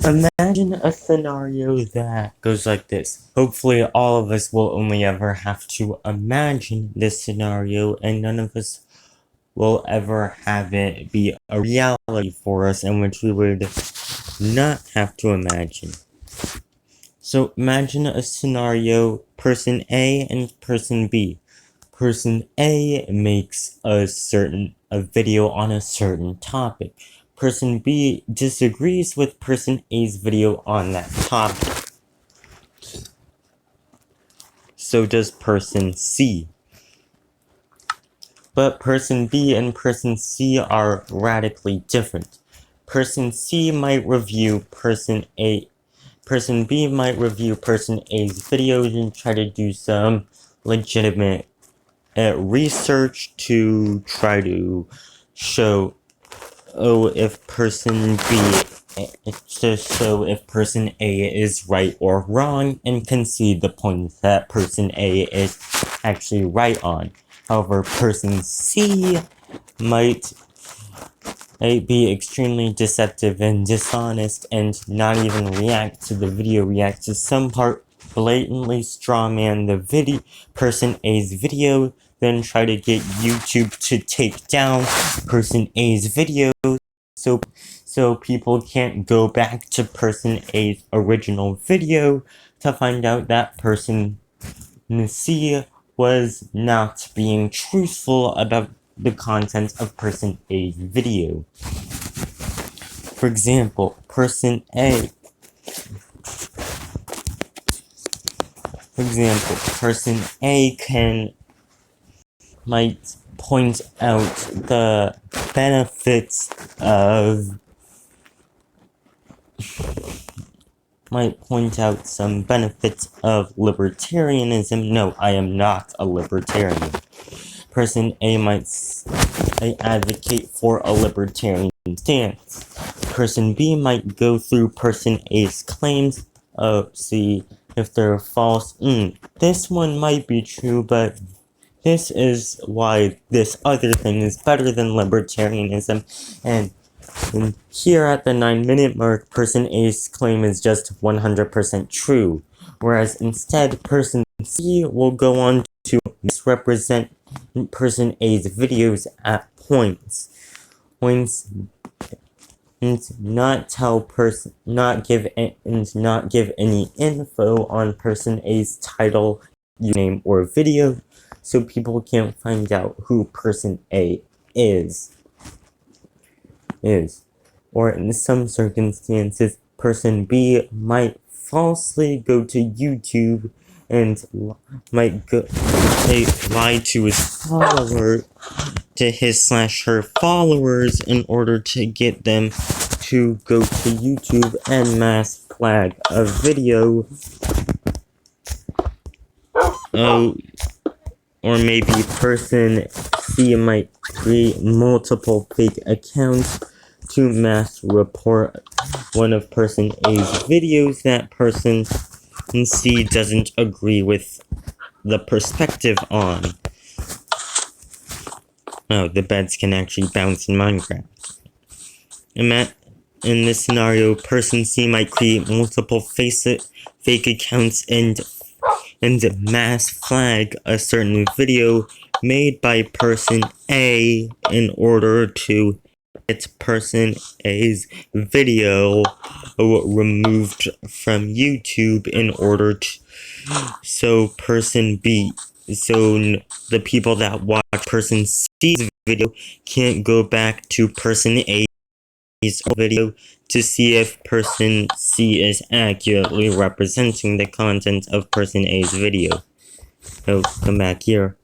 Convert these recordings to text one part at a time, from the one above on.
Imagine a scenario that goes like this. Hopefully, all of us will only ever have to imagine this scenario, and none of us will ever have it be a reality for us in which we would not have to imagine. So, imagine a scenario person A and person B. Person A makes a video on a certain topic. Person B disagrees with person A's video on that topic. So does person C. But person B and person C are radically different. Person C might review person A. Person B might review person A's videos and try to do some legitimate research to try to show if person B, so if person A is right or wrong, and concede the point that person A is actually right on. However, person C might be extremely deceptive and dishonest and not even react to the video, react to some part, blatantly strawman the person A's video, then try to get YouTube to take down person A's video so people can't go back to person A's original video to find out that person C was not being truthful about the content of person A's video. For example, person A might point out the benefits of some benefits of libertarianism. No, I am not a libertarian. Person A might advocate for a libertarian stance. Person B might go through person A's claims, see if they're false. This one might be true, but this is why this other thing is better than libertarianism, and here at the 9-minute mark, person A's claim is just 100% true, whereas instead person C will go on to misrepresent person A's videos at points, and not give any info on person A's title, username, or video, so people can't find out who person A is. Or in some circumstances, person B might falsely go to YouTube and might lie to his/her followers in order to get them to go to YouTube and mass flag a video. Or maybe person C might create multiple fake accounts to mass report one of person A's videos that person C doesn't agree with the perspective on. Oh, the beds can actually bounce in Minecraft. In this scenario, person C might create multiple fake accounts and mass flag a certain video made by person A in order to get person A's video removed from YouTube in order to so the people that watch person C's video can't go back to person A's video to see if person C is accurately representing the content of person A's video. So, come back here.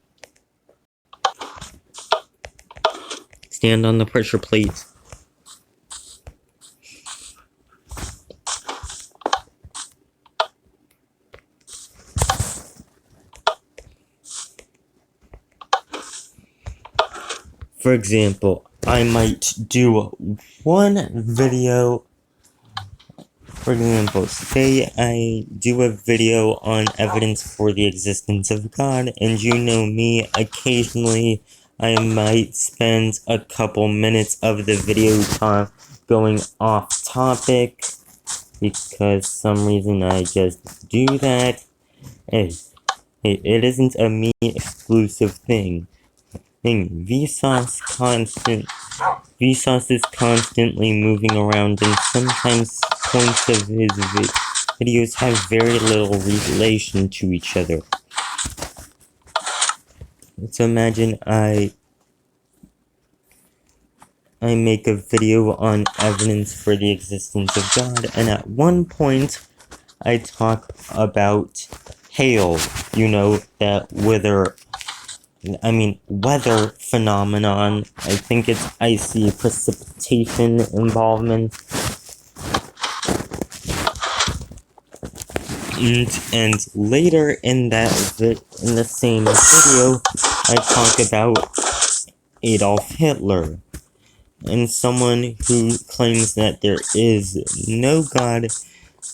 Stand on the pressure plate. For example, I might do one video. For example, say I do a video on evidence for the existence of God, and you know me, occasionally I might spend a couple minutes of the video time going off topic because some reason I just do that. Hey, it isn't a me exclusive thing. Vsauce is constantly moving around, and sometimes points of his videos have very little relation to each other. So imagine I make a video on evidence for the existence of God, and at one point I talk about hail, that weather phenomenon. I think it's icy precipitation involvement. And later in the same video, I talk about Adolf Hitler. And someone who claims that there is no God,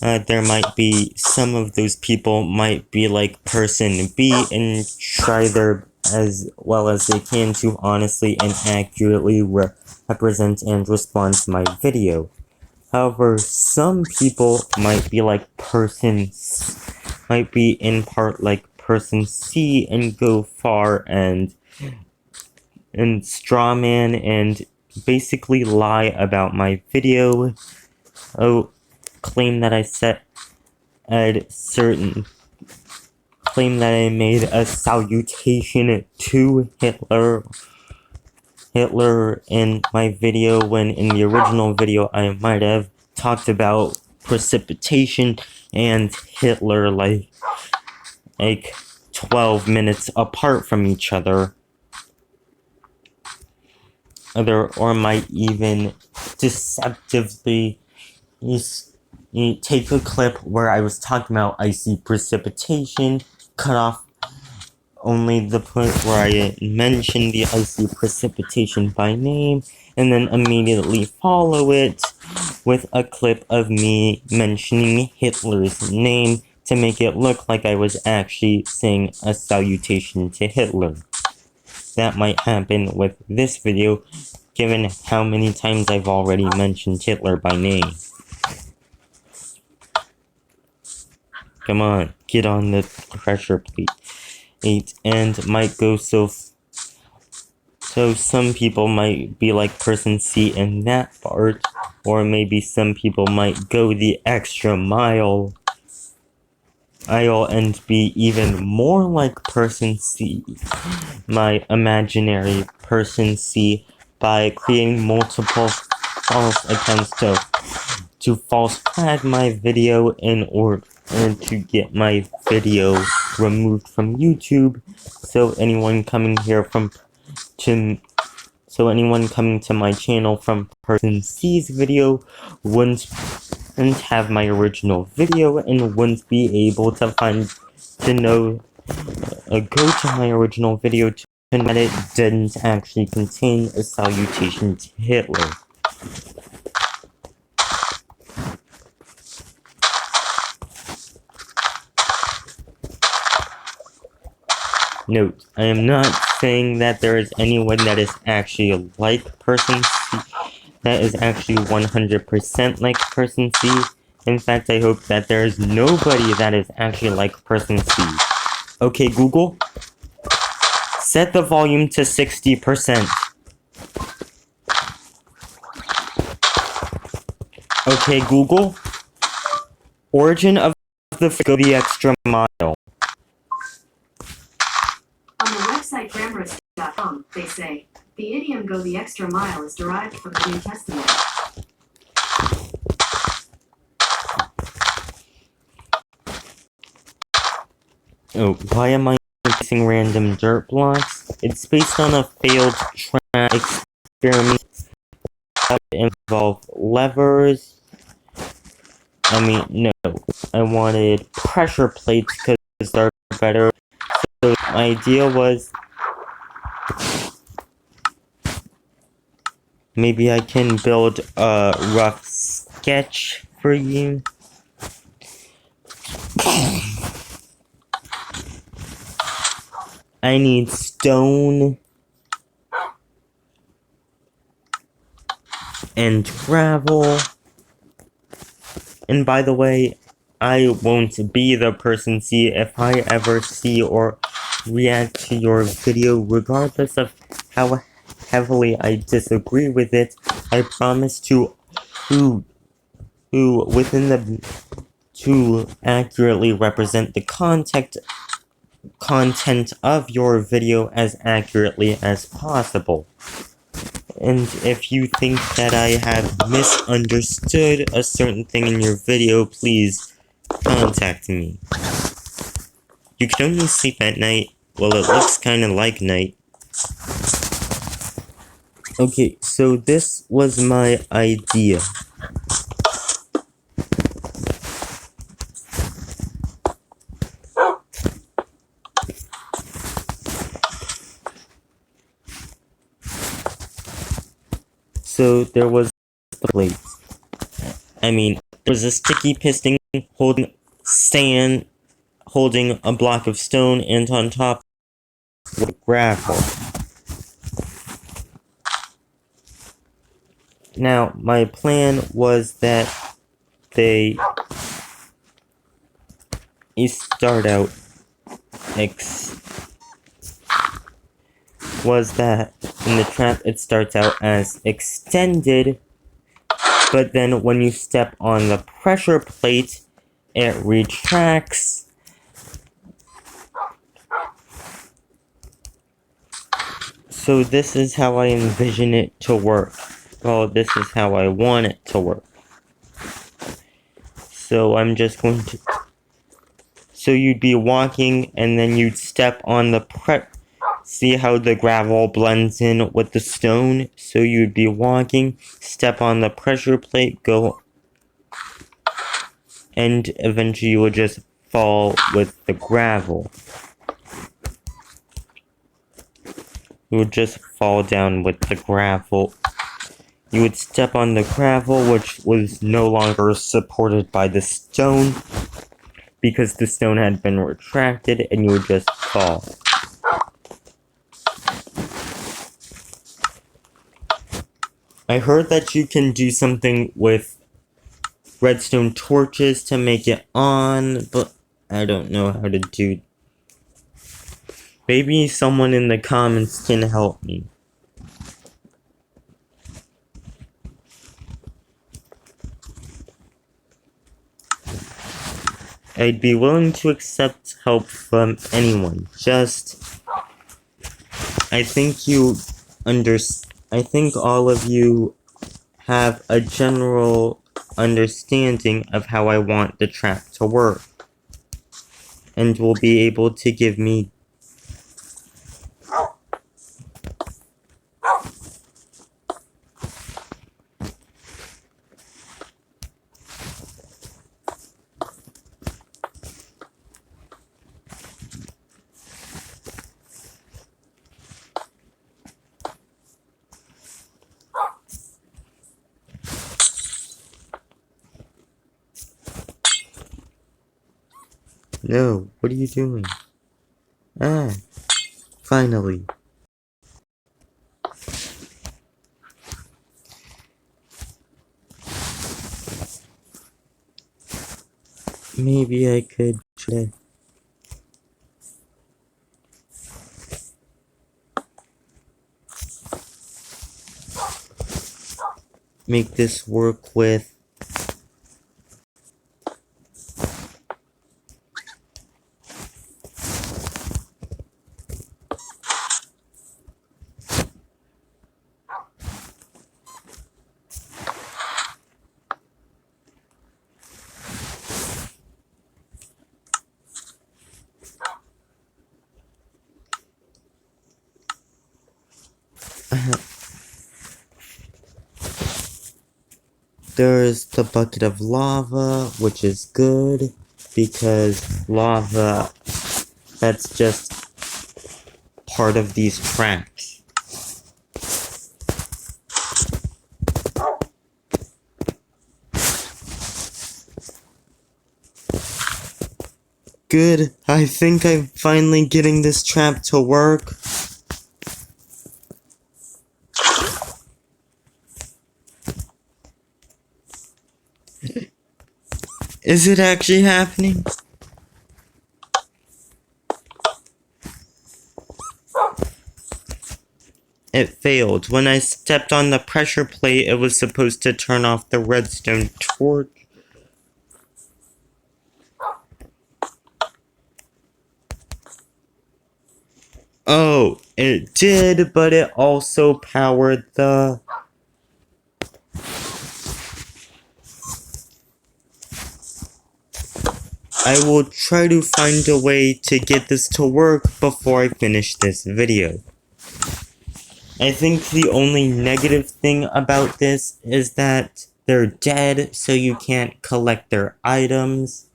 there might be some of those people might be like person B and try their as well as they can to honestly and accurately represent and respond to my video. However, some people might be in part like person C and go far and strawman and basically lie about my video. Claim that I made a salutation to Hitler in my video, when in the original video I might have talked about precipitation and Hitler like 12 minutes apart from each other. Or might even deceptively take a clip where I was talking about icy precipitation, cut off only the point where I mentioned the icy precipitation by name, and then immediately follow it with a clip of me mentioning Hitler's name to make it look like I was actually saying a salutation to Hitler. That might happen with this video, given how many times I've already mentioned Hitler by name. Come on, get on the pressure plate. And might go so some people might be like person C in that part, or maybe some people might go the extra mile and be even more like person C, my imaginary person C, by creating multiple false accounts to false flag my video in order to get my video removed from YouTube, so anyone coming to my channel from person C's video wouldn't have my original video and wouldn't be able to go to my original video to know that it didn't actually contain a salutation to Hitler. Note, I am not saying that there is anyone that is actually like person C, that is actually 100% like person C. In fact, I hope that there is nobody that is actually like person C. Okay, Google, set the volume to 60%. Okay, Google, origin of go the extra mile. On the website grammarist.com, they say, the idiom go the extra mile is derived from the New Testament. Oh, why am I using random dirt blocks? It's based on a failed experiment that involved levers. No, I wanted pressure plates because they're better. So my idea was maybe I can build a rough sketch for you. I need stone and gravel And by the way, I won't be the person C if I ever see or react to your video, regardless of how heavily I disagree with it. I promise to within the to accurately represent the content of your video as accurately as possible. And if you think that I have misunderstood a certain thing in your video, please contact me. You can only sleep at night. Well, it looks kinda like night. Okay, so this was my idea. So there was the plate. There was a sticky piston holding sand, holding a block of stone, and on top was gravel. Now, my plan was that you start out was that in the trap it starts out as extended, but then when you step on the pressure plate, it retracts. So this is how I envision it to work. Well, this is how I want it to work. So I'm just going to... So you'd be walking, and then you'd step on the See how the gravel blends in with the stone? So you'd be walking, step on the pressure plate, go, and eventually you would just fall with the gravel. You would just fall down with the gravel. You would step on the gravel, which was no longer supported by the stone, because the stone had been retracted, and you would just fall. I heard that you can do something with redstone torches to make it on, but I don't know how to do. Maybe someone in the comments can help me. I'd be willing to accept help from anyone. I think all of you have a general understanding of how I want the trap to work, and will be able to give me No, what are you doing? Ah, finally. Maybe I could make this work with there's the bucket of lava, which is good, because lava, that's just part of these traps. Good, I think I'm finally getting this trap to work. Is it actually happening? It failed. When I stepped on the pressure plate, it was supposed to turn off the redstone torch. Oh, it did, but it also powered the... I will try to find a way to get this to work before I finish this video. I think the only negative thing about this is that they're dead, so you can't collect their items.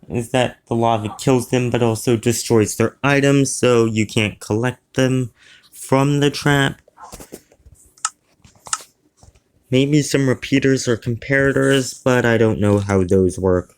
Is that the lava kills them, but also destroys their items, so you can't collect them from the trap. Maybe some repeaters or comparators, but I don't know how those work.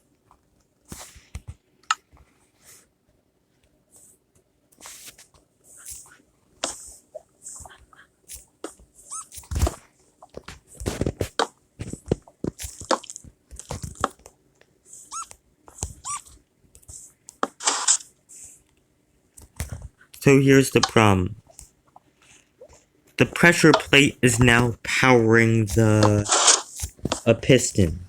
So here's the problem. The pressure plate is now powering a piston.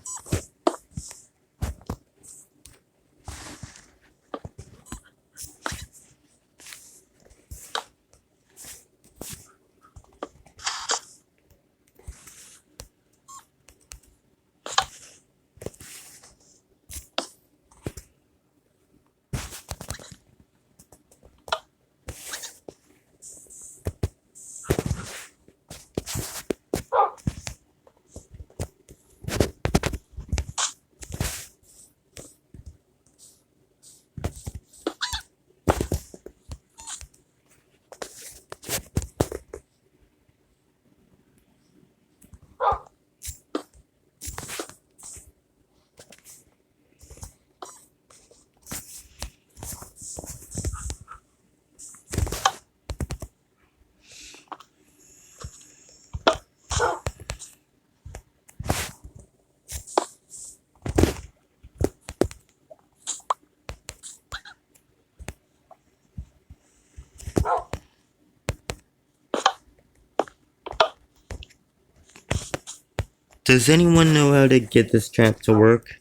Does anyone know how to get this trap to work?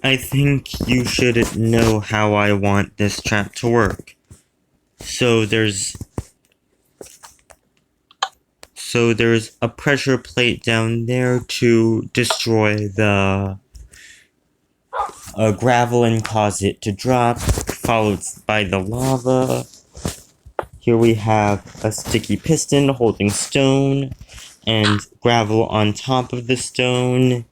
I think you should know how I want this trap to work. So there's a pressure plate down there to destroy the gravel and cause it to drop, followed by the lava. Here we have a sticky piston holding stone and gravel on top of the stone.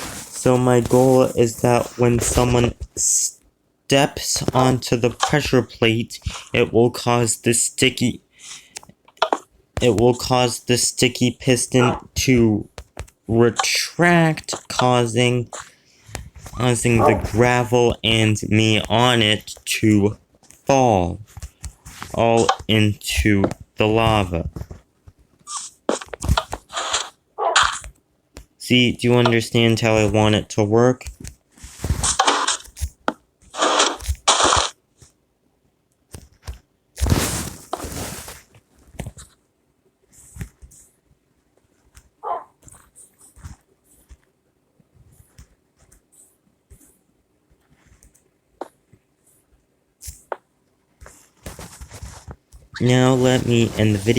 So my goal is that when someone steps onto the pressure plate, it will cause the sticky piston to retract, causing the gravel and me on it to fall all into the lava. See, do you understand how I want it to work? Now let me end the video.